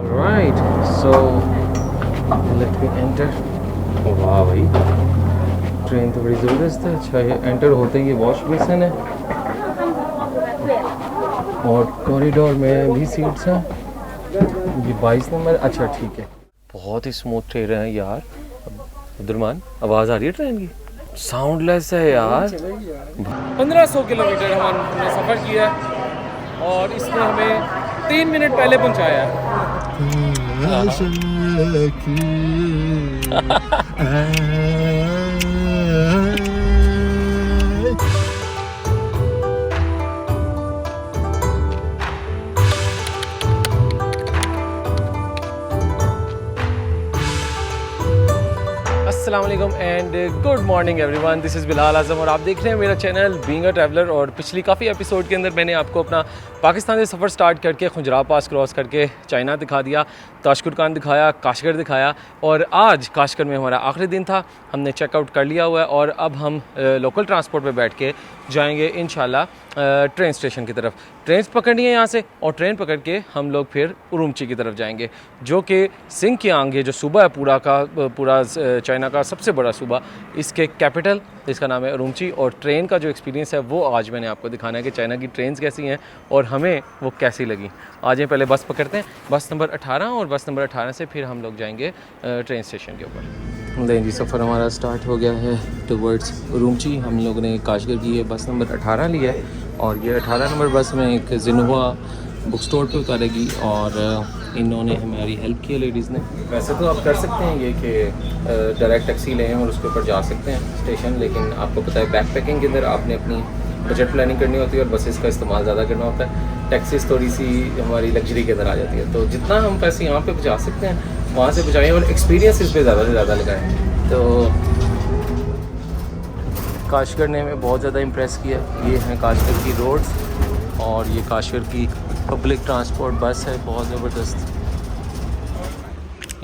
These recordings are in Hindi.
Right, so let me enter. वाह भाई, ट्रेन तो बड़ी ज़बरदस्त है। अच्छा, ये एंटर होते ही ये वॉश बेसिन है और कॉरिडोर में भी सीट्स हैं। ये 22 नंबर। अच्छा ठीक है। बहुत ही स्मूथ ट्रेन है यार। अब्दुलरमान, आवाज़ आ रही है ट्रेन की? साउंडलेस है यार। 1500 किलोमीटर हमने सफ़र किया और इसने हमें 3 मिनट पहले पहुंचाया है। अस्सलाम वालेकुम and good morning everyone, this is Bilal Azam और आप देख रहे हैं मेरा चैनल बीइंग अ ट्रैवलर। और पिछली काफ़ी एपिसोड के अंदर मैंने आपको अपना पाकिस्तान से सफ़र स्टार्ट करके खुजरा पास क्रॉस करके चाइना दिखा दिया, ताशकुर खान दिखाया, काशगर दिखाया और आज काशगर में हमारा आखिरी दिन था। हमने चेकआउट कर लिया हुआ है और अब हम लोकल ट्रांसपोर्ट पे बैठ के जाएंगे इंशाल्लाह ट्रेन स्टेशन की तरफ। ट्रेन पकड़नी है यहाँ से और ट्रेन पकड़ के हम लोग फिर उरुमची की तरफ जाएंगे, जो कि सिंकियांग, ये जो सूबा है पूरा चाइना का सबसे बड़ा सूबा, इसके कैपिटल इसका नाम है उरुमची। और ट्रेन का जो एक्सपीरियंस है वो आज मैंने आपको दिखाना है कि चाइना की ट्रेन्स कैसी हैं और हमें वो कैसी लगी। आज पहले बस पकड़ते हैं, बस नंबर 18, और बस नंबर 18 से फिर हम लोग जाएंगे ट्रेन स्टेशन के ऊपर। दें जी, सफ़र हमारा स्टार्ट हो गया है टुवर्ड्स उरुमची। हम लोगों ने काशगर की बस नंबर 18 लिया है और ये 18 नंबर बस में एक जिन्हुआ बुक स्टोर पे उतारेगी और इन्होंने हमारी हेल्प की है लेडीज़ ने। वैसे तो आप कर सकते हैं ये कि डायरेक्ट टैक्सी लें और उसके ऊपर जा सकते हैं स्टेशन, लेकिन आपको पता है बैक पैकिंग के अंदर आपने अपनी बजट प्लानिंग करनी होती है और बसेस का इस्तेमाल ज़्यादा करना होता है। टैक्सीज थोड़ी सी हमारी लग्जरी के अंदर आ जाती है, तो जितना हम पैसे यहाँ पे बचा सकते हैं वहाँ से बचाएँ और एक्सपीरियंस इस पर ज़्यादा से ज़्यादा लगाएँ। तो काशगर ने हमें बहुत ज़्यादा इम्प्रेस किया। ये हैं काशगर की रोड्स और ये काशगर की पब्लिक ट्रांसपोर्ट बस है, बहुत ज़बरदस्त।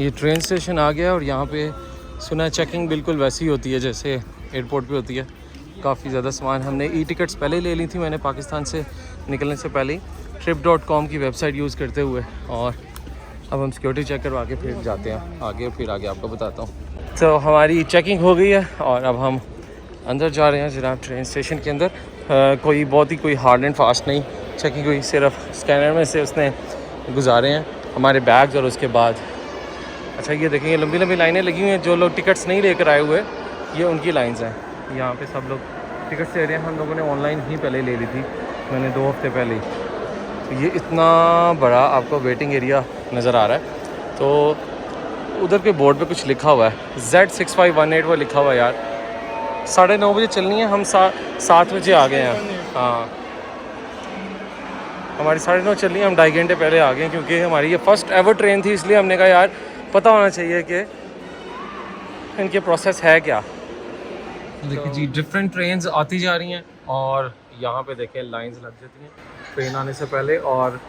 ये ट्रेन स्टेशन आ गया और यहाँ पे सुना है चेकिंग बिल्कुल वैसी होती है जैसे एयरपोर्ट पे होती है। काफ़ी ज़्यादा सामान हमने ई टिकट्स पहले ले ली थी मैंने पाकिस्तान से निकलने से पहले ही trip.com की वेबसाइट यूज़ करते हुए, और अब हम सिक्योरिटी चेक करवा के फिर जाते हैं आगे, फिर आगे आपको बताता हूँ। तो हमारी चेकिंग हो गई है और अब हम अंदर जा रहे हैं जनाब ट्रेन स्टेशन के अंदर। कोई हार्ड एंड फास्ट नहीं चेकिंग हुई, सिर्फ स्कैनर में से उसने गुजारे हैं हमारे बैग्स। और उसके बाद अच्छा ये देखेंगे लंबी लंबी लाइनें लगी हुई हैं। जो लोग टिकट्स नहीं लेकर आए हुए ये उनकी लाइंस हैं। यहाँ पे सब लोग टिकट्स ले रहे हैं। हम लोगों ने ऑनलाइन ही पहले ले ली थी, मैंने 2 हफ्ते पहले ही। तो ये इतना बड़ा आपको वेटिंग एरिया नज़र आ रहा है। तो उधर के बोर्ड पे कुछ लिखा हुआ है Z6518 वो लिखा हुआ है यार। 9:30 बजे चलनी है, हम 7 बजे आ गए हैं। हाँ, हमारी 9:30 चलनी है, हम 2.5 घंटे पहले आ गए क्योंकि हमारी ये फ़र्स्ट एवर ट्रेन थी, इसलिए हमने कहा यार पता होना चाहिए कि इनके प्रोसेस है क्या। देखिए जी, डिफरेंट ट्रेन्स आती जा रही हैं और यहाँ पे देखें लाइंस लग जाती हैं ट्रेन आने से पहले, और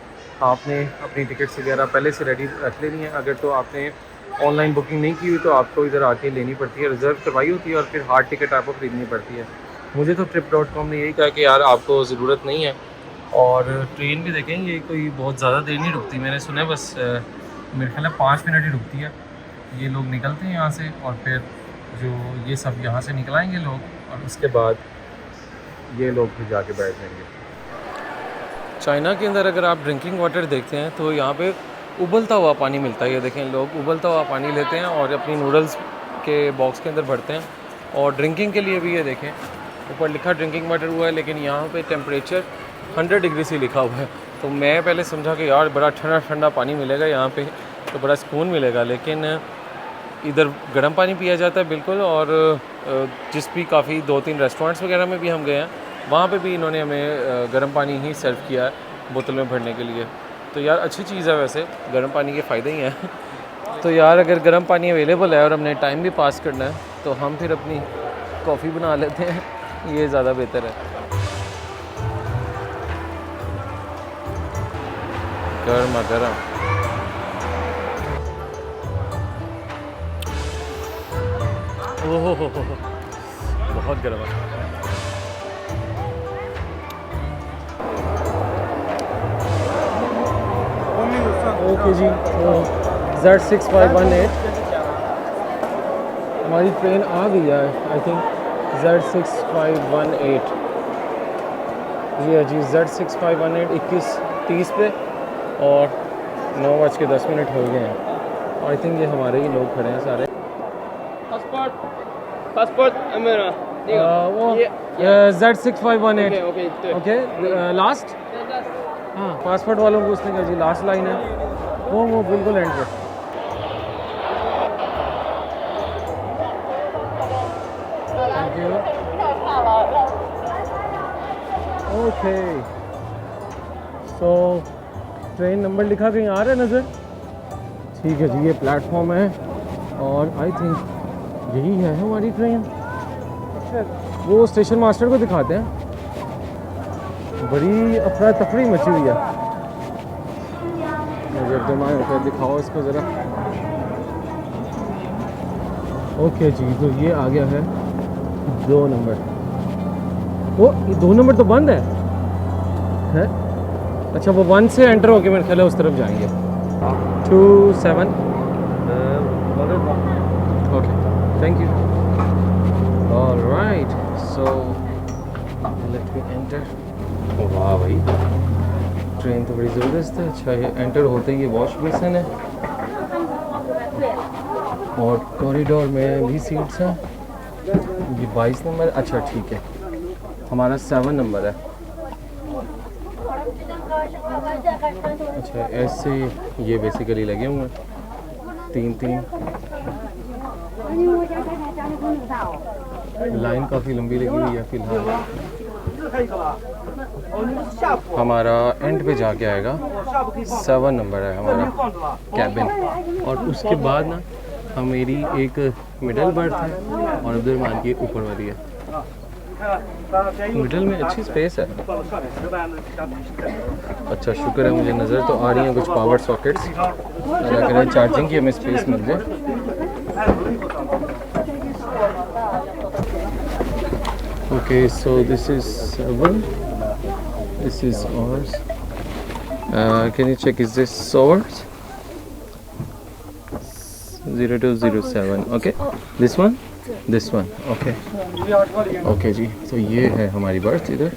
आपने अपनी टिकट्स वगैरह पहले से रेडी रख लेनी है। अगर तो आपने ऑनलाइन बुकिंग नहीं की हुई तो आपको इधर आके लेनी पड़ती है, रिज़र्व करवाई होती है और फिर हार्ड टिकट आपको खरीदनी पड़ती है। मुझे तो trip.com ने यही कहा कि यार आपको ज़रूरत नहीं है। और ट्रेन भी देखें ये कोई बहुत ज़्यादा देर नहीं रुकती, मैंने सुना है बस मेरे ख्याल है 5 मिनट ही रुकती है। ये लोग निकलते हैं यहाँ से और फिर जो ये सब यहाँ से निकलाएंगे लोग और उसके बाद ये लोग फिर जाके बैठ जाएंगे। चाइना के अंदर अगर आप ड्रिंकिंग वाटर देखते हैं तो यहाँ पे उबलता हुआ पानी मिलता है। ये देखें लोग उबलता हुआ पानी लेते हैं और अपनी नूडल्स के बॉक्स के अंदर भरते हैं। और ड्रिंकिंग के लिए भी ये देखें ऊपर लिखा ड्रिंकिंग वाटर हुआ है, लेकिन यहाँ पे टेम्परेचर 100 डिग्री से लिखा हुआ है। तो मैं पहले समझा कि यार बड़ा ठंडा ठंडा पानी मिलेगा यहाँ पे तो बड़ा सुकून मिलेगा, लेकिन इधर गर्म पानी पिया जाता है बिल्कुल। और जिस भी काफ़ी 2-3 रेस्टोरेंट्स वगैरह में भी हम गए हैं वहाँ पे भी इन्होंने हमें गर्म पानी ही सर्व किया है बोतल में भरने के लिए। तो यार अच्छी चीज़ है, वैसे गर्म पानी के फ़ायदे ही हैं। तो यार अगर गर्म पानी अवेलेबल है और हमने टाइम भी पास करना है तो हम फिर अपनी कॉफ़ी बना लेते हैं, ये ज़्यादा बेहतर है। गर्मा गर्म ओहो हो बहुत गर्म है। ओके जी, तो Z6518 हमारी ट्रेन आ गई है आई थिंक। Z6518 जी है जी, Z6518 21:30 पे और 9:10 हो गए हैं। आई थिंक ये हमारे ही लोग खड़े हैं सारे। पासपोर्ट मेरा वो Z6518 ओके लास्ट। हाँ, पासपोर्ट वालों को पूछने का जी, लास्ट लाइन है वो बिल्कुल एंड पे। Thank you. Okay, so train number लिखा कहीं आ रहा है नज़र? ठीक है जी, ये प्लेटफॉर्म है और आई थिंक यही है हमारी ट्रेन। वो स्टेशन मास्टर को दिखाते हैं, बड़ी अफरा तफरी मची हुई है। मुझे दिमाग होता है, दिखाओ इसको ज़रा। ओके जी, तो ये आ गया है 2 नंबर। वो ये 2 नंबर तो बंद है? अच्छा, वो 1 से एंटर होके मेरे ख्याल है उस तरफ जाएंगे। 27 okay, thank you. Alright, so let me enter. वाह भाई, ट्रेन तो बड़ी ज़बरदस्त है। अच्छा, ये एंटर होते ही ये वॉश बेसिन है और कॉरिडोर में भी सीट्स हैं। ये 22 नंबर, अच्छा ठीक है, हमारा 7 नंबर है। अच्छा, ऐसे ये बेसिकली लगे हुए हैं 3-3। लाइन काफ़ी लंबी लगी हुई है। फिलहाल हमारा एंड पे जाके आएगा 7 नंबर है हमारा कैबिन, और उसके बाद ना मेरी एक मिडल बर्थ है और अब्दुलरहमान की ऊपर वाली है। मिडल में अच्छी स्पेस है। अच्छा, शुक्र है मुझे नज़र तो आ रही है कुछ पावर सॉकेट्स, अल्लाह करे चार्जिंग की हमें स्पेस मिल जाए। Okay, so this is 7, this is ours. Can you check, is this ours? 0207. Okay, this one, this one. Okay, okay जी, तो ये है हमारी बर्थ इधर।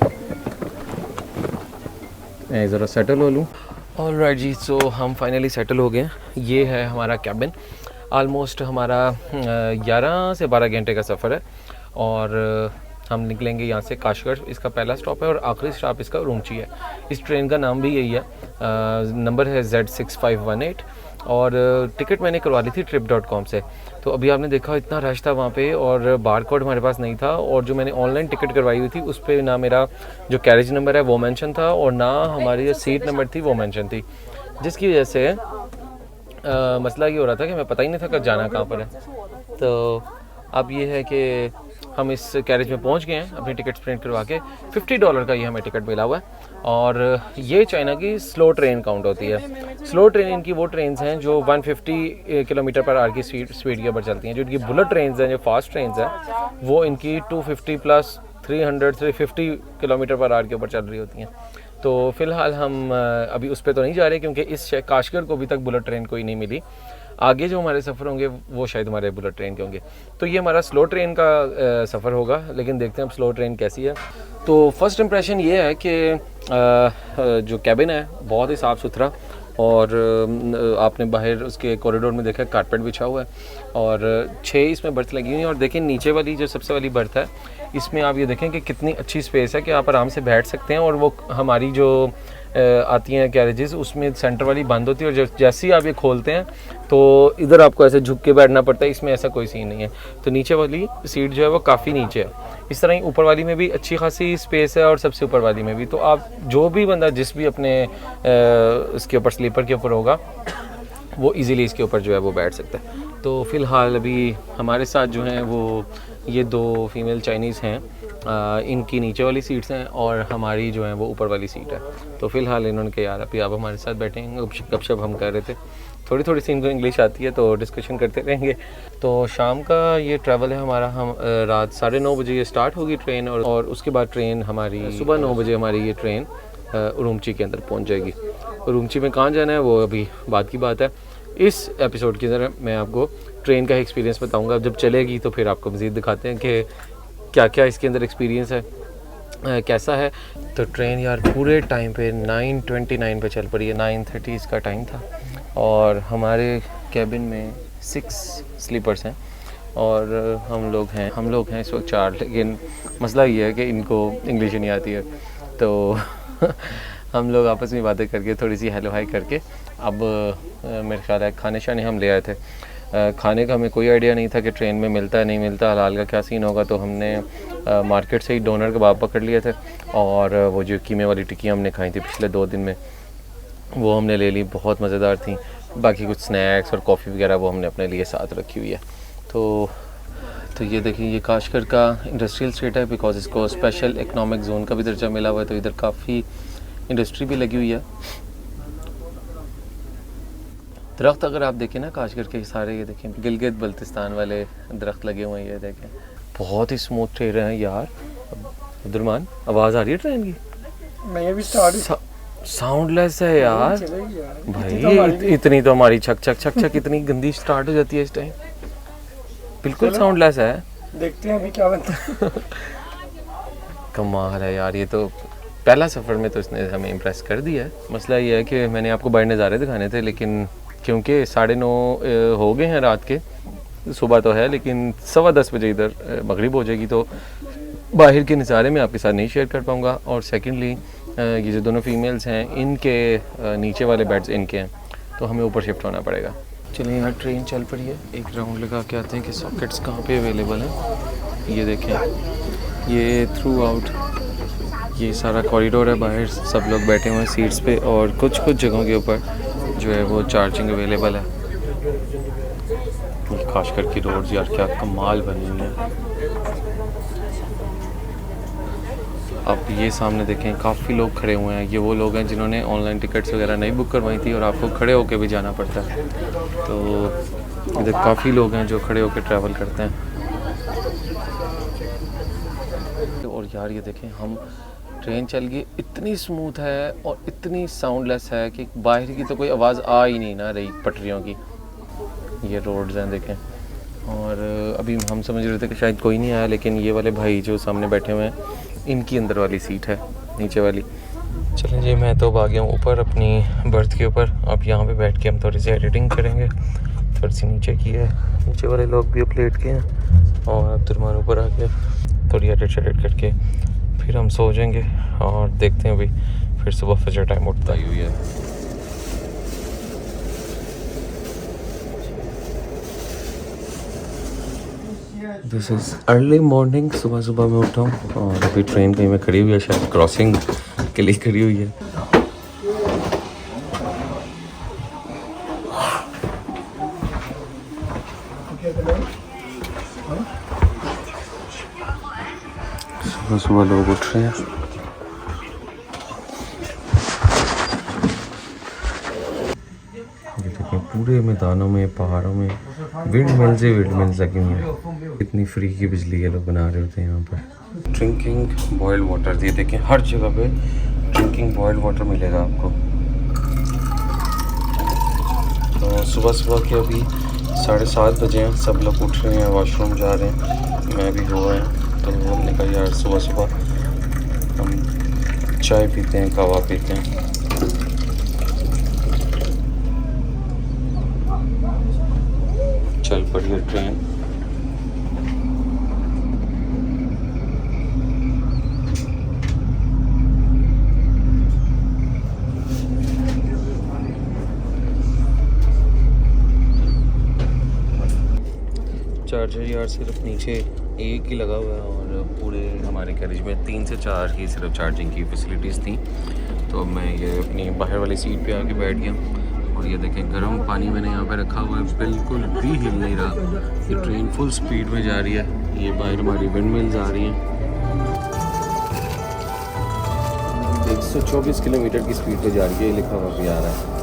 मैं ज़रा सेटल हो लूँ। ऑलराइट जी, सो हम फाइनली सेटल हो गए हैं। ये है हमारा कैबिन। आलमोस्ट हमारा 11 से 12 घंटे का सफ़र है और हम निकलेंगे यहाँ से काशगढ़, इसका पहला स्टॉप है और आखिरी स्टॉप इसका रूमची है। इस ट्रेन का नाम भी यही है। नंबर है Z6518 और टिकट मैंने करवा ली थी trip.com से। तो अभी आपने देखा इतना रश था वहाँ पे और बार कोड हमारे पास नहीं था, और जो मैंने ऑनलाइन टिकट करवाई हुई थी उस पर ना मेरा जो कैरेज नंबर है वो मेंशन था और ना हमारी जो सीट नंबर थी वो मेंशन थी, जिसकी वजह से मसला ये हो रहा था कि हमें पता ही नहीं था कि जाना कहाँ पर है। तो अब ये है कि हम इस कैरेज में पहुंच गए हैं अपनी टिकट्स प्रिंट करवा के। $50 का ये हमें टिकट मिला हुआ है और ये चाइना की स्लो ट्रेन काउंट होती है। स्लो ट्रेन इनकी वो ट्रेन्स हैं जो 150 किलोमीटर पर आवर की स्पीड के ऊपर चलती हैं। जो इनकी बुलेट ट्रेन्स हैं, जो फास्ट ट्रेन्स हैं, वो इनकी 250 प्लस 350 किलोमीटर पर आवर के ऊपर चल रही होती हैं। तो फ़िलहाल हम अभी उस पर तो नहीं जा रहे क्योंकि इस काशगढ़ को अभी तक बुलेट ट्रेन कोई नहीं मिली। आगे जो हमारे सफ़र होंगे वो शायद हमारे बुलेट ट्रेन के होंगे। तो ये हमारा स्लो ट्रेन का सफ़र होगा, लेकिन देखते हैं अब स्लो ट्रेन कैसी है। तो फर्स्ट इम्प्रेशन ये है कि जो कैबिन है बहुत ही साफ़ सुथरा, और आपने बाहर उसके कॉरिडोर में देखा कारपेट बिछा हुआ है और 6 इसमें बर्थ लगी हुई हैं। और देखें नीचे वाली जो सबसे वाली बर्थ है, इसमें आप ये देखें कि कितनी अच्छी स्पेस है कि आप आराम से बैठ सकते हैं। और वो हमारी जो आती हैं कैरेजेस, उसमें सेंटर वाली बंद होती है और जैसे ही आप ये खोलते हैं तो इधर आपको ऐसे झुक के बैठना पड़ता है। इसमें ऐसा कोई सीन नहीं है। तो नीचे वाली सीट जो है वो काफ़ी नीचे है। इस तरह ही ऊपर वाली में भी अच्छी खासी स्पेस है और सबसे ऊपर वाली में भी। तो आप जो भी बंदा जिस भी अपने इसके ऊपर स्लीपर के ऊपर होगा वो इजीली इसके ऊपर जो है वो बैठ सकता है। तो फ़िलहाल अभी हमारे साथ जो हैं वो ये 2 फीमेल चाइनीज़ हैं, इनकी नीचे वाली सीट्स हैं और हमारी जो है वो ऊपर वाली सीट है। तो फ़िलहाल इन्होंने कहा यार अभी आप हमारे साथ बैठेंगे, गपशप हम कर रहे थे। थोड़ी थोड़ी सी इनको इंग्लिश आती है तो डिस्कशन करते रहेंगे। तो शाम का ये ट्रैवल है हमारा। हम रात 9:30 बजे ये स्टार्ट होगी ट्रेन और उसके बाद ट्रेन हमारी सुबह 9 बजे हमारी ये ट्रेन उरूमची के अंदर पहुंच जाएगी। उरूमची में कहाँ जाना है वो अभी बाद की बात है। इस एपिसोड के अंदर मैं आपको ट्रेन का एक्सपीरियंस बताऊंगा। जब चलेगी तो फिर आपको मज़ीद दिखाते हैं कि क्या क्या इसके अंदर एक्सपीरियंस है, कैसा है। तो ट्रेन यार पूरे टाइम पे 9:29 पे चल पड़ी है। 9:30 इसका टाइम था और हमारे कैबिन में 6 स्लीपर्स हैं और हम लोग हैं इस वक्त 4। लेकिन मसला ये है कि इनको इंग्लिश नहीं आती है, तो हम लोग आपस में बातें करके थोड़ी सी हेलो हाई करके अब मेरे ख्याल है खाने शाने हम ले आए थे। खाने का हमें कोई आइडिया नहीं था कि ट्रेन में मिलता है नहीं मिलता, हलाल का क्या सीन होगा। तो हमने मार्केट से ही डोनर कबाब पकड़ लिए थे और वो जो कीमे वाली टिक्कियाँ हमने खाई थी पिछले 2 दिन में वो हमने ले ली, बहुत मज़ेदार थी। बाकी कुछ स्नैक्स और कॉफ़ी वगैरह वो हमने अपने लिए साथ रखी हुई है। तो ये देखिए ये काशगर का इंडस्ट्रियल स्टेट है बिकॉज इसको स्पेशल इकनॉमिक जोन का भी दर्जा मिला हुआ है। तो इधर काफ़ी इंडस्ट्री भी लगी हुई है। दरख्त अगर आप देखें ना काशगर के सारे, ये देखें गिलगित बल्तिस्तान वाले दरख्त लगे हुए हैं। ये देखें बहुत ही स्मूथ ट्रेन है यार। अब्दुलरमान आवाज़ आ रही है ट्रेन की? मैं भी स्टार्ट साउंडलेस है यार भाई। इतनी तो हमारी छक छक छक छक इतनी गंदी स्टार्ट हो जाती है इस टाइम, बिल्कुल साउंडलेस है। देखते हैं अभी क्या बनता है। कमाल है यार। ये तो पहला सफ़र में तो इसने हमें इम्प्रेस कर दिया है। मसला ये है कि मैंने आपको बाहर नज़ारे दिखाने थे लेकिन क्योंकि 9:30 हो गए हैं रात के, सुबह तो है लेकिन 10:15 बजे इधर मगरिब हो जाएगी तो बाहर के नज़ारे में आपके साथ नहीं शेयर कर पाऊँगा। और सेकेंडली ये जो दोनों फीमेल्स हैं इनके नीचे वाले बेड्स इनके हैं तो हमें ऊपर शिफ्ट होना पड़ेगा। चलिए यहाँ ट्रेन चल पड़ी है, एक राउंड लगा के आते हैं कि सॉकेट्स कहाँ पे अवेलेबल हैं। ये देखें ये थ्रू आउट ये सारा कॉरिडोर है, बाहर सब लोग बैठे हुए हैं सीट्स पे और कुछ जगहों के ऊपर जो है वो चार्जिंग अवेलेबल है। ये खासकर की रोड्स यार क्या कमाल बनी हुई है। अब ये सामने देखें काफ़ी लोग खड़े हुए हैं। ये वो लोग हैं जिन्होंने ऑनलाइन टिकट्स वगैरह नहीं बुक करवाई थी और आपको खड़े होकर भी जाना पड़ता है। तो इधर काफ़ी लोग हैं जो खड़े होकर ट्रैवल करते हैं। और यार ये देखें हम ट्रेन चल गई, इतनी स्मूथ है और इतनी साउंडलेस है कि बाहर की तो कोई आवाज़ आ ही नहीं ना रही पटरियों की। ये रोड्स हैं देखें। और अभी हम समझ रहे थे कि शायद कोई नहीं आया लेकिन ये वाले भाई जो सामने बैठे हुए हैं इनकी अंदर वाली सीट है, नीचे वाली। चलें जी मैं तो आ गया हूँ ऊपर अपनी बर्थ के ऊपर। अब यहाँ पे बैठ के हम थोड़ी सी एडिटिंग करेंगे। थोड़ी सी नीचे की है, नीचे वाले लोग भी अब लेट के हैं और अब्दुलरमान ऊपर आ गया। थोड़ी एडिट करके फिर हम सो जाएंगे और देखते हैं भाई फिर सुबह फजर टाइम उठता ही हुई है। दिस इज़ अर्ली मॉर्निंग, सुबह मैं उठा हूँ और अभी ट्रेन कहीं में खड़ी हुई है, शायद क्रॉसिंग के लिए खड़ी हुई है। सुबह लोग उठ रहे हैं। ये देखिए पूरे मैदानों में पहाड़ों में विंड मिल्स लगी हुई हैं। इतनी फ्री की बिजली ये लोग बना रहे होते हैं यहाँ पर। ड्रिंकिंग बॉइल्ड वाटर, ये देखें हर जगह पे ड्रिंकिंग बॉइल्ड वाटर मिलेगा आपको। तो सुबह के अभी 7:30 बजे हैं, सब लोग उठ रहे हैं, वॉशरूम जा रहे हैं, मैं भी हुआ है। तो हमने कहा यार सुबह हम चाय पीते हैं, कहवा पीते हैं। चल पड़ी है ट्रेन। चार्जर यार सिर्फ नीचे एक ही लगा हुआ है और पूरे हमारे गैरेज में 3 से 4 ही सिर्फ चार्जिंग की फैसिलिटीज़ थी। तो मैं ये अपनी बाहर वाली सीट पे आके बैठ गया और ये देखें गर्म पानी मैंने यहाँ पे रखा हुआ है, बिल्कुल भी हिल नहीं रहा। ये ट्रेन फुल स्पीड में जा रही है। ये बाहर हमारी विंड मिल्स आ रही हैं। 124 किलोमीटर की स्पीड पे जा रही है, ये लिखा हुआ भी आ रहा है।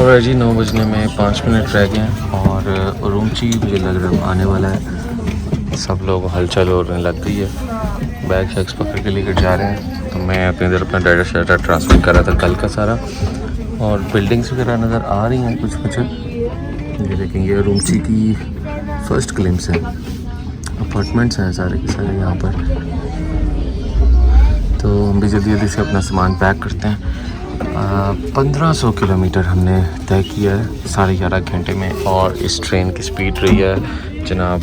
और जी 9 बजने में 5 मिनट रह गए हैं और उरुमची मुझे लग रहा है आने वाला है। सब लोग हलचल होने लग गई है, बैग शैग्स पकड़ के लेकर जा रहे हैं। तो मैं अपने इधर अपना डाटा शाटा ट्रांसफ़र कर रहा था कल का सारा, और बिल्डिंग्स वगैरह नज़र आ रही हैं कुछ कुछ। ये देखेंगे उरुमची की फ़र्स्ट ग्लिम्स है, अपार्टमेंट्स हैं सारे के सारे यहाँ पर। तो हम भी जल्दी जल्दी से अपना सामान पैक करते हैं। 1500 किलोमीटर हमने तय किया है 11.5 घंटे में, और इस ट्रेन की स्पीड रही है जनाब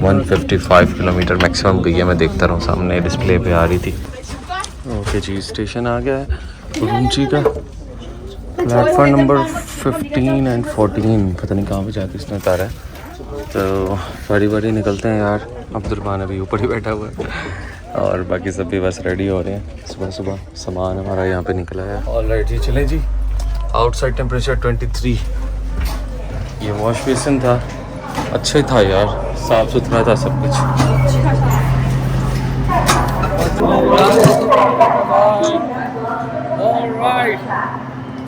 155 किलोमीटर मैक्सिमम गई है। मैं देखता रहा हूँ, सामने डिस्प्ले पे आ रही थी। ओके जी, स्टेशन आ गया है उरुमची का, प्लेटफॉर्म नंबर 15 एंड 14, पता नहीं कहाँ पे जाके इसने उतारा है। तो बारी बारी निकलते हैं यार। अब्दुलरहमान अभी ऊपर ही बैठा हुआ है और बाकी सब भी बस रेडी हो रहे हैं। सुबह सुबह सामान हमारा यहाँ पे निकला है। ऑलराइट जी, चलें जी। Outside temperature 23। ये वॉश बेसिन था, अच्छा ही था यार, साफ़ सुथरा था सब कुछ। ऑलराइट,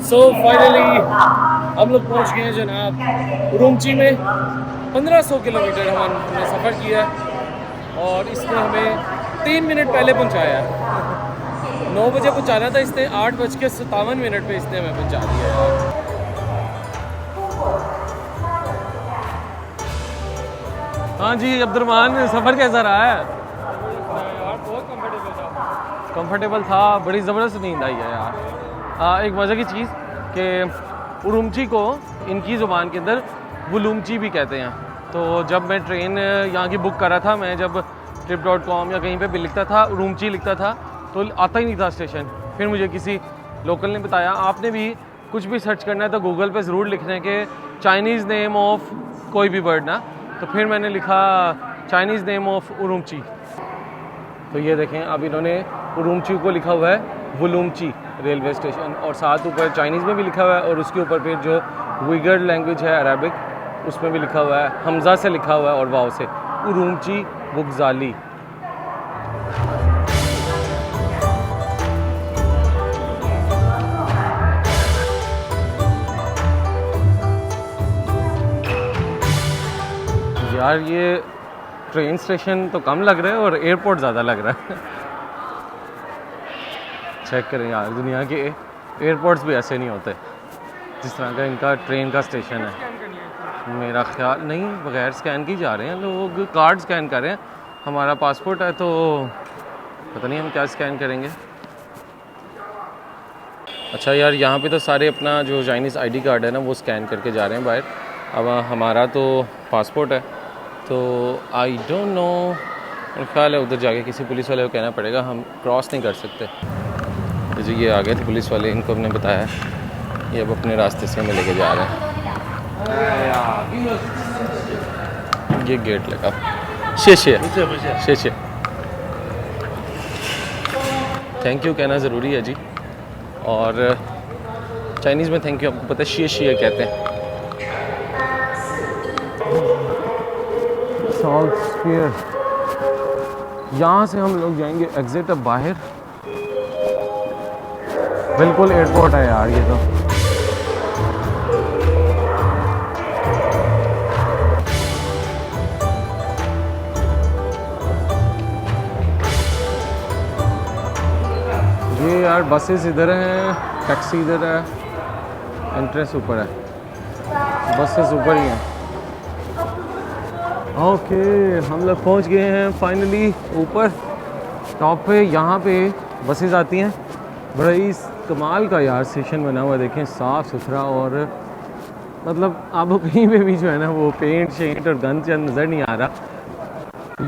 सो फाइनली हम लोग पहुँच गए हैं जनाब उरुमची में। 1500 किलोमीटर हमने सफ़र किया और इसने हमें 3 मिनट पहले पहुंचाया है। 9 बजे पहुंचाना था इसने, 8:57 पे इसने हमें पहुंचा दिया यार। हाँ जी अब्दुलरहमान, सफ़र कैसा रहा है? यार बहुत कंफर्टेबल था, बड़ी ज़बरदस्त नींद आई है यार। एक मज़े की चीज़ कि उरुमची को इनकी ज़ुबान के अंदर वुलुमची भी कहते हैं। तो जब मैं ट्रेन यहाँ की बुक कर रहा था, मैं जब trip.com या कहीं पे भी लिखता था उरुमची लिखता था तो आता ही नहीं था स्टेशन। फिर मुझे किसी लोकल ने बताया आपने भी कुछ भी सर्च करना है तो गूगल पे ज़रूर लिखना है कि चाइनीज़ नेम ऑफ कोई भी बर्ड ना। तो फिर मैंने लिखा चाइनीज़ नेम ऑफ उरुमची। तो ये देखें, अब इन्होंने उरुमची को लिखा हुआ है वुलुमची रेलवे स्टेशन, और साथ ऊपर चाइनीज़ में भी लिखा हुआ है, और उसके ऊपर फिर जो उइगर लैंग्वेज है अरबिक, उसमें भी लिखा हुआ है, हमज़ा से लिखा हुआ है और वाव से, उरुमची बुगजाली। यार ये ट्रेन स्टेशन तो कम लग रहा है और एयरपोर्ट ज़्यादा लग रहा है। चेक करें यार, दुनिया के एयरपोर्ट्स भी ऐसे नहीं होते जिस तरह का इनका ट्रेन का स्टेशन है। मेरा ख्याल नहीं, बगैर स्कैन की जा रहे हैं लोग, कार्ड स्कैन कर रहे हैं। हमारा पासपोर्ट है तो पता नहीं हम क्या स्कैन करेंगे। अच्छा यार, यहाँ पे तो सारे अपना जो चाइनीज़ आईडी कार्ड है ना वो स्कैन करके जा रहे हैं बाहर। अब हमारा तो पासपोर्ट है तो आई डोंट नो, मेरा ख्याल है उधर जाके किसी पुलिस वाले को कहना पड़ेगा, हम क्रॉस नहीं कर सकते। तो जी ये आ गए थे पुलिस वाले, इनको हमने बताया, ये अब अपने रास्ते से हमें लेके जा रहे हैं। ये गेट लगा, शीशे शीशे, थैंक यू कहना ज़रूरी है जी। और चाइनीज़ में थैंक यू आपको पता है शीशे कहते हैं। सॉल्ट स्फीयर, यहाँ से हम लोग जाएंगे एग्जिट अब बाहर। बिल्कुल एयरपोर्ट है यार ये तो। ये यार बसेस इधर हैं, टैक्सी इधर है, एंट्रेंस ऊपर है, बसेस ऊपर ही हैं। ओके हम लोग पहुंच गए हैं फाइनली ऊपर टॉप पे। यहाँ पे बसेस आती हैं, बड़ा ही कमाल का यार स्टेशन बना हुआ है, देखें साफ़ सुथरा, और मतलब आपको कहीं पे भी जो है ना वो पेंट शेंट और गंद नज़र नहीं आ रहा।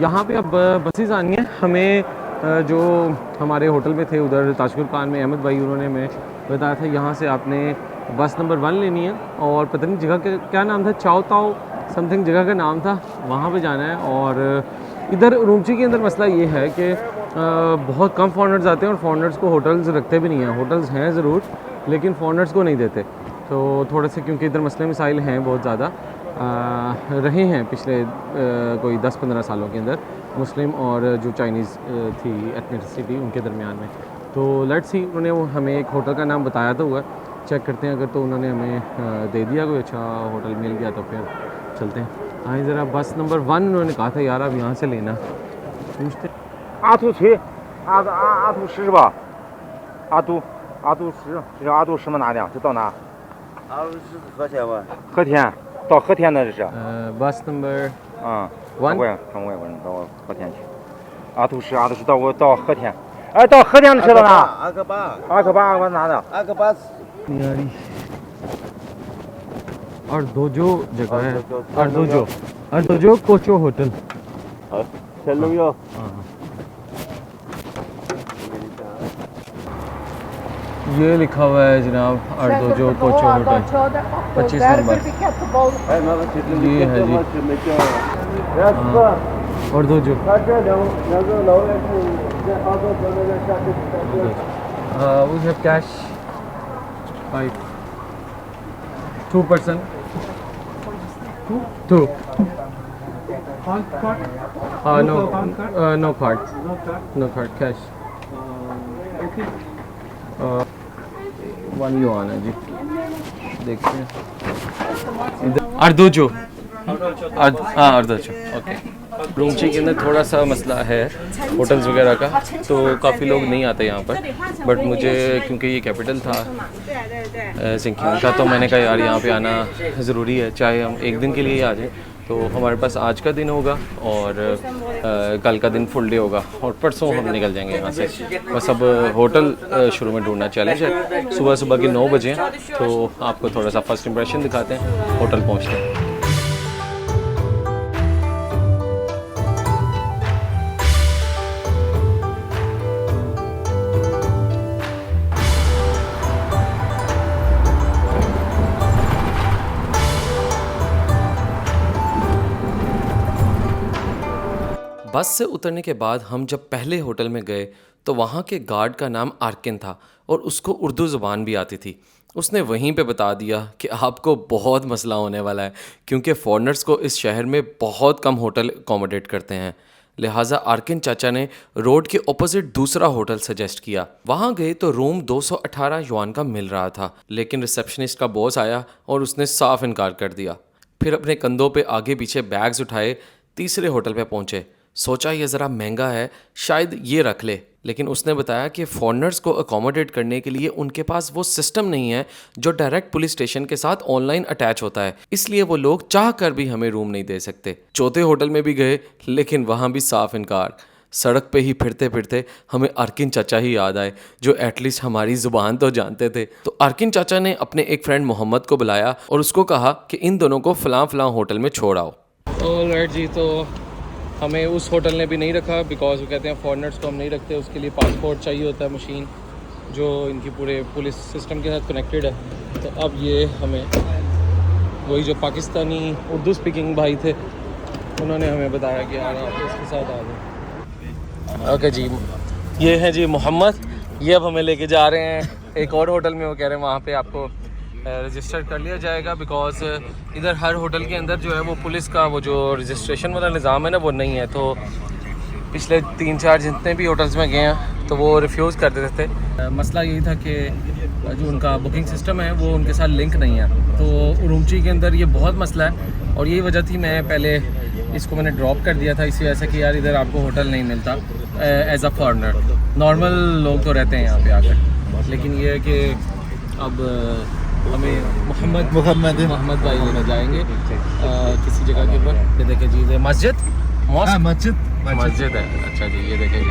यहाँ पे अब बसेस आनी है हमें। जो हमारे होटल में थे उधर ताजपुर पान में अहमद भाई, उन्होंने हमें बताया था यहाँ से आपने बस नंबर 1 लेनी है, और पता नहीं जगह का क्या नाम था, चाओ ताओ समथिंग जगह का नाम था, वहाँ पे जाना है। और इधर उरुमची के अंदर मसला ये है कि बहुत कम फॉरेनर्स आते हैं और फॉरेनर्स को होटल्स रखते भी नहीं हैं। होटल्स हैं ज़रूर लेकिन फॉरेनर्स को नहीं देते। तो थोड़े से क्योंकि इधर मसले मसाइल हैं बहुत ज़्यादा रहे हैं पिछले कोई 10-15 सालों के अंदर, मुस्लिम और जो चाइनीज़ थी एथनिसिटी उनके दरमियान में। तो लेट्स सी, उन्होंने हमें एक होटल का नाम बताया तो हुआ, चेक करते हैं, अगर तो उन्होंने हमें दे दिया कोई अच्छा होटल मिल गया तो फिर चलते हैं। आए ज़रा बस नंबर 1 उन्होंने कहा था यार आप यहाँ से लेना, पूछते阿图崔，阿图十是吧？阿都十，这是阿都什么哪的？这到哪？阿鲁是和田吧？和田，到和田呢这是。 बस नंबर 啊， 1看外国人到和田去。阿图十到和田，哎，到和田的车到哪？阿克巴，阿克巴哪的？阿克巴。 नहीं आ रही। और दोजो जगह है, और दोजो कोचो होटल। 前路要。 ये लिखा हुआ है जनाब अर्दोजो कोचो होटल 25 नंबर। ये है जी अर्दोजो। We have cash 2 person 2 no card cash 1 yuan है जी। देखते हैं अर्दोजो। हाँ अर्दोजो ओके। रूमची के अंदर थोड़ा सा मसला है होटल्स वगैरह का, तो काफ़ी लोग नहीं आते यहाँ पर, बट मुझे क्योंकि ये कैपिटल था सिंकिंग का, तो मैंने कहा यार यहाँ पे आना ज़रूरी है, चाहे हम एक दिन के लिए ही आ जाएं। तो हमारे पास आज का दिन होगा और कल का दिन फुल डे होगा और परसों हम निकल जाएंगे यहाँ से। बस अब होटल शुरू में ढूंढना चैलेंज है। सुबह के 9 बजे हैं, तो आपको थोड़ा सा फर्स्ट इंप्रेशन दिखाते हैं, होटल पहुँचते हैं। बस से उतरने के बाद हम जब पहले होटल में गए तो वहाँ के गार्ड का नाम आर्किन था और उसको उर्दू ज़ुबान भी आती थी। उसने वहीं पे बता दिया कि आपको बहुत मसला होने वाला है, क्योंकि फॉरेनर्स को इस शहर में बहुत कम होटल अकोमोडेट करते हैं। लिहाजा आर्किन चाचा ने रोड के ऑपोजिट दूसरा होटल सजेस्ट किया। वहाँ गए तो रूम 218 युआन का मिल रहा था, लेकिन रिसेप्शनिस्ट का बॉस आया और उसने साफ इनकार कर दिया। फिर अपने कंधों पे आगे पीछे बैग्स उठाए तीसरे होटल पे पहुँचे। सोचा ये ज़रा महंगा है, शायद ये रख ले, लेकिन उसने बताया कि फॉरेनर्स को अकोमोडेट करने के लिए उनके पास वो सिस्टम नहीं है जो डायरेक्ट पुलिस स्टेशन के साथ ऑनलाइन अटैच होता है, इसलिए वो लोग चाह कर भी हमें रूम नहीं दे सकते। चौथे होटल में भी गए, लेकिन वहाँ भी साफ इनकार। सड़क पे ही फिरते फिरते हमें आर्किन चाचा ही याद आए, जो एटलीस्ट हमारी ज़ुबान तो जानते थे। तो आर्किन चाचा ने अपने एक फ्रेंड मोहम्मद को बुलाया और उसको कहा कि इन दोनों को फ़लाँ होटल में छोड़ आओ। ऑलराइट जी, तो हमें उस होटल ने भी नहीं रखा, बिकॉज वो कहते हैं फॉरेनर्स को हम नहीं रखते, उसके लिए पासपोर्ट चाहिए होता है, मशीन जो इनकी पूरे पुलिस सिस्टम के साथ कनेक्टेड है। तो अब ये हमें वही जो पाकिस्तानी उर्दू स्पीकिंग भाई थे उन्होंने हमें बताया कि यार आप इसके साथ आ जाओ। ओके जी, ये हैं जी मोहम्मद, ये अब हमें लेके जा रहे हैं एक और होटल में। वो कह रहे हैं वहाँ पे आपको रजिस्टर कर लिया जाएगा, बिकॉज इधर हर होटल के अंदर जो है वो पुलिस का वो जो रजिस्ट्रेशन वाला निज़ाम है ना वो नहीं है। तो पिछले 3-4 जितने भी होटल्स में गए हैं तो वो रिफ्यूज़ कर देते थे। मसला यही था कि जो उनका बुकिंग सिस्टम है वो उनके साथ लिंक नहीं है। तो उरूमची के अंदर ये बहुत मसला है और यही वजह थी मैं पहले इसको मैंने ड्रॉप कर दिया था, इसी वजह से कि यार इधर आपको होटल नहीं मिलता एज अ फॉरेनर। नॉर्मल लोग तो रहते हैं यहाँ पे आकर, लेकिन ये है कि अब हमें मोहम्मद भाई लेने जाएंगे किसी जगह के ऊपर। ये देखे जी, ये मस्जिद है। अच्छा जी, ये देखे जी।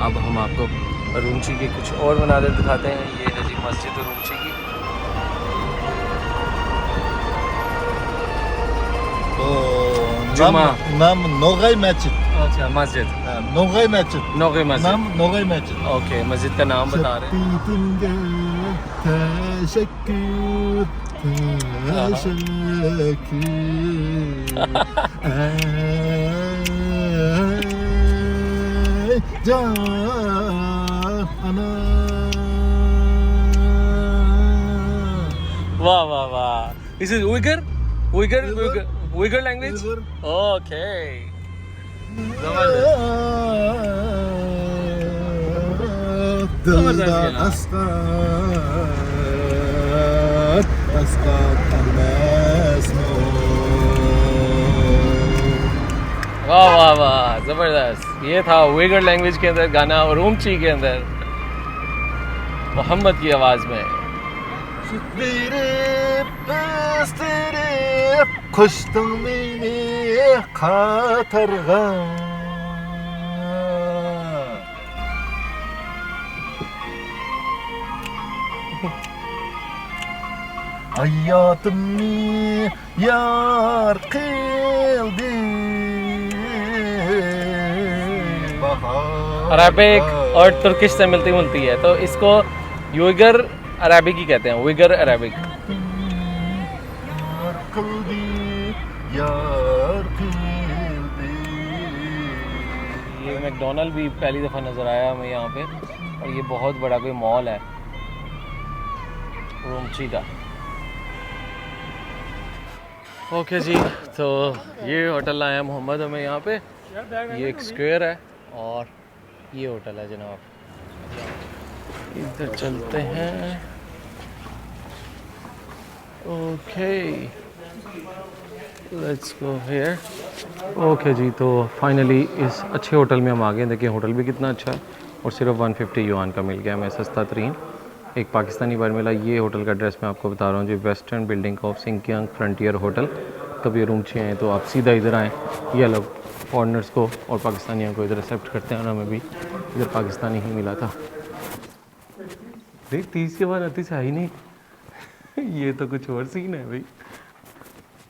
अब हम आपको उरूमची के कुछ और मनाज़िर दिखाते हैं। ये है जी मस्जिद उरूमची की। जुमा नाम नोगाई मस्जिद। अच्छा मस्जिद, नोगाई मस्जिद। नोगे मस्जिद। नाम नोगाई मस्जिद। ओके, मस्जिद का नाम बता रहे हैं। वाह वाह वाह, this is Uyghur language? Okay. Dilda aslan वाह वाह वाह, ज़बरदस्त। ये था उइगर लैंग्वेज के अंदर गाना और उमची के अंदर मोहम्मद की आवाज़ में। खुश मेरे खातर hayatımı yar kıldı अरबिक और तुर्किश से मिलती मिलती है, तो इसको उइगर अरबिक ही कहते हैं, Uyghur Arabic. yar kıldı yar kıldı ये मैकडोनल्ड भी पहली दफ़ा नज़र आया हमें यहाँ पे, और ये बहुत बड़ा कोई मॉल है उमची का। ओके जी, तो ये होटल लाया मोहम्मद हमें यहाँ पे। ये एक स्क्वायर है और ये होटल है जनाब। इधर चलते हैं। Okay, let's go here. Okay जी, तो फाइनली इस अच्छे होटल में हम आ गए। देखिए होटल भी कितना अच्छा है, और सिर्फ 150 युआन का मिल गया हमें, सस्ता तरीन एक पाकिस्तानी बार मिला। ये होटल का एड्रेस मैं आपको बता रहा हूँ जी, western building of Sinkiang frontier hotel. कभी ये रूम चाहिए हैं तो आप सीधा इधर आएँ। ये अलग फॉरनर्स को और पाकिस्तानियों को इधर एक्सेप्ट करते हैं, और हमें भी इधर पाकिस्तानी ही मिला था। देख 30 के बाद 29 है ही नहीं। ये तो कुछ और सीन है भाई।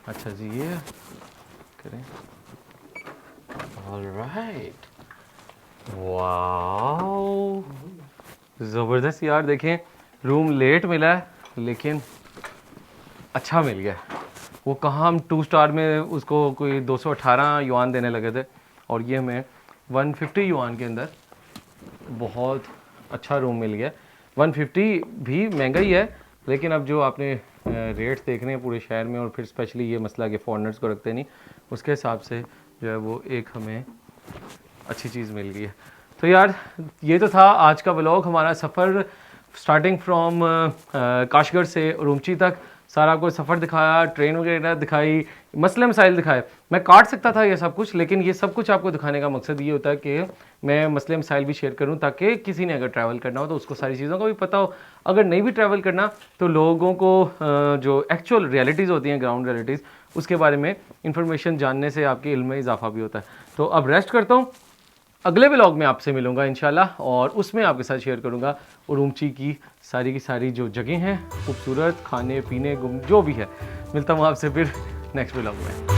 अच्छा जी, ये करें। ऑलराइट, वाओ, ज़बरदस्त यार। देखें रूम लेट मिला है लेकिन अच्छा मिल गया। वो कहाँ हम 2 स्टार में उसको कोई 218 युआन देने लगे थे, और ये हमें 150 युआन के अंदर बहुत अच्छा रूम मिल गया। 150 भी महंगा ही है, लेकिन अब जो आपने रेट्स देखने हैं पूरे शहर में, और फिर स्पेशली ये मसला कि फॉरनर्स को रखते नहीं, उसके हिसाब से जो है वो एक हमें अच्छी चीज़ मिल गई है। तो यार ये तो था आज का व्लॉग, हमारा सफ़र स्टार्टिंग फ्रॉम काशगढ़ से उमची तक। सारा आपको सफ़र दिखाया, ट्रेन वगैरह दिखाई, मसले मसाइल दिखाए। मैं काट सकता था ये सब कुछ, लेकिन ये सब कुछ आपको दिखाने का मकसद ये होता है कि मैं मसले मसाइल भी शेयर करूं, ताकि किसी ने अगर ट्रैवल करना हो तो उसको सारी चीज़ों का भी पता हो। अगर नहीं भी ट्रैवल करना तो लोगों को जो एक्चुअल रियलिटीज़ होती हैं, ग्राउंड रियलिटीज़, उसके बारे में इंफॉर्मेशन जानने से आपके इल्म में इजाफा भी होता है। तो अब रेस्ट करता हूँ, अगले व्लॉग में आपसे मिलूंगा इंशाल्लाह, और उसमें आपके साथ शेयर करूंगा उमची की सारी जो जगह हैं खूबसूरत, खाने पीने जो भी है। मिलता हूँ आपसे फिर नेक्स्ट व्लॉग में।